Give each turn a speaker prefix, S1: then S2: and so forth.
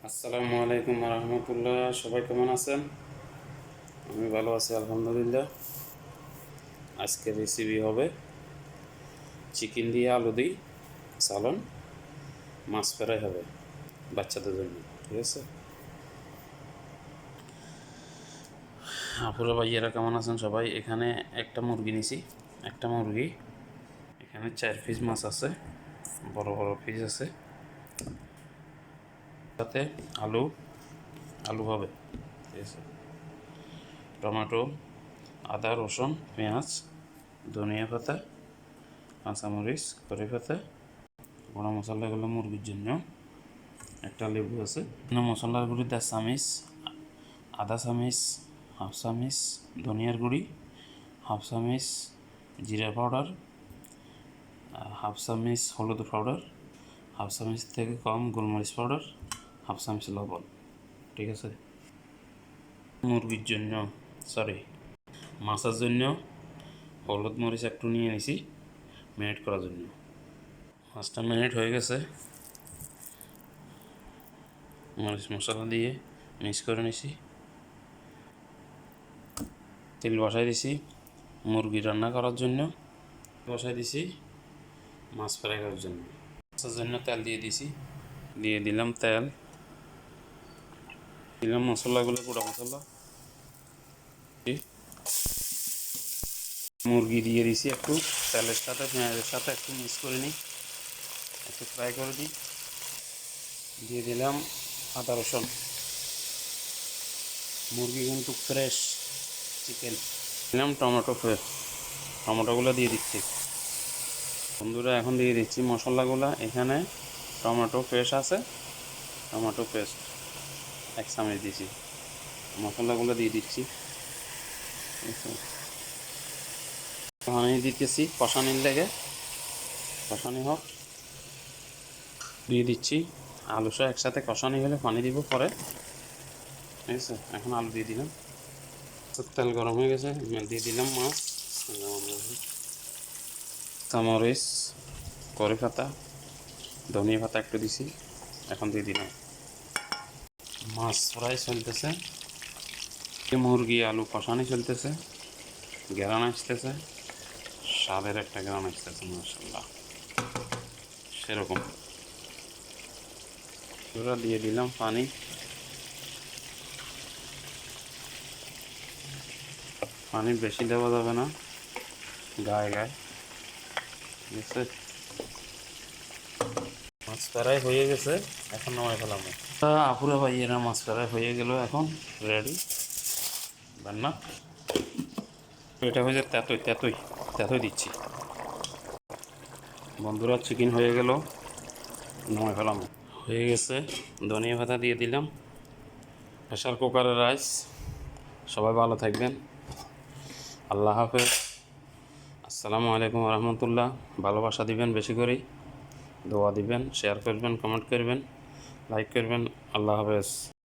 S1: আসসালামু আলাইকুম রহমতুল্লাহ। সবাই কেমন আছেন? আমি ভালো আছি আলহামদুলিল্লাহ। আজকের রেসিপি হবে চিকেন দিয়ে আলু দিই সালন, মাছ ফ্রাই হবে বাচ্চাদের জন্য। ঠিক আছে, আপুরা ভাইয়েরা কেমন আছেন সবাই? এখানে একটা মুরগি নিছি, একটা মুরগি, এখানে 4 পিস মাছ আছে, বড় বড় পিস আছে, সাথে আলু আলু হবে। ঠিক আছে, টমেটো, আদা রসুন পেঁয়াজ, ধনিয়া পাতা, কাঁচামরিচ, কড়ি পাতা, গোড়া মশলাগুলো মুরগির জন্য, একটা লেবু আছে। মশলার গুঁড়ি 10 চামিচ, আদা চামিচ, হাফ চামিচ ধনিয়ার গুঁড়ি, হাফ চামিচ জিরা পাউডার, হাফ চামিচ হলুদ পাউডার, হাফ চামিচ থেকে কম গোলমরিচ পাউডার, হাফ চামিচ লবণ। ঠিক আছে, মুরগির জন্য মাছের জন্য হলুদ মরিচ একটু নিয়ে নিছি ম্যারিনেট করার জন্য। মাছটা ম্যারিনেট হয়ে গেছে, মরিচ মশলা দিয়ে মিক্স করে নিছি। তেল বসাই দিছি মুরগি রান্না করার জন্য, বসাই দিছি মাছ ফ্রাই করার জন্য। মাছের জন্য তেল দিয়ে দিলাম তেল, দিলাম মশলাগুলো, গুঁড়া মশলা, মুরগি দিয়ে দিছি একটু তেলের সাথে পেঁয়াজের সাথে একটু মিক্স করে নিই, একটু ফ্রাই করে দিই। দিয়ে দিলাম আদা রসুন, মুরগি কিন্তু ফ্রেশ চিকেন। দিলাম টমেটোগুলো দিয়ে দিচ্ছি বন্ধুরা। এখন দিয়ে দিচ্ছি মশলাগুলো। এখানে টমেটো ফ্রেশ আছে, টমেটো পেস্ট 1 চামচ দিয়েছি, মশলাগুলো দিয়ে দিচ্ছি। পানি দিতেছি কষানির লেগে, কষানি হোক, দিয়ে দিচ্ছি আলু সহ একসাথে কষানি হলে পানি দিব পরে। ঠিক আছে, এখন আলু দিয়ে দিলাম, তেল গরম হয়ে গেছে, দিয়ে দিলাম মাছ, কাঁচামরিচ, কড়ি পাতা, ধনিয়া পাতা একটু দিছি, এখন দিয়ে দিলাম। মাছ ফ্রাই চলতেছে, মুরগি আলু কষানি চলতেছে, ঘেরান আসতেছে, স্বাদের একটা ঘেরান আসতেছে মাশাআল্লাহ সেরকম। পুরো দিয়ে দিলাম পানি, পানি বেশি দেওয়া যাবে না, গায়ে গায়ে। ঠিক আছে, মাছ ফ্রাই হয়ে গেছে, এখন নামাই ফেলাম। আপুরা ভাইয়েরা মাছ ফ্রাই হয়ে গেল, এখন রেডি রান্না। এটা হয়েছে তেতই তেতই তেতই দিচ্ছি বন্ধুরা। চিকেন হয়ে গেল, নামাই ফেলাম। হয়ে গেছে, ধনিয়া পাতা দিয়ে দিলাম, প্রেশার কুকারের রাইস। সবাই ভালো থাকবেন, আল্লাহ হাফেজ, আসসালামু আলাইকুম রহমতুল্লাহ। ভালোবাসা দিবেন, বেশি করে দোয়া দিবেন, শেয়ার করবেন, কমেন্ট করবেন, লাইক করবেন। আল্লাহ হাফেজ।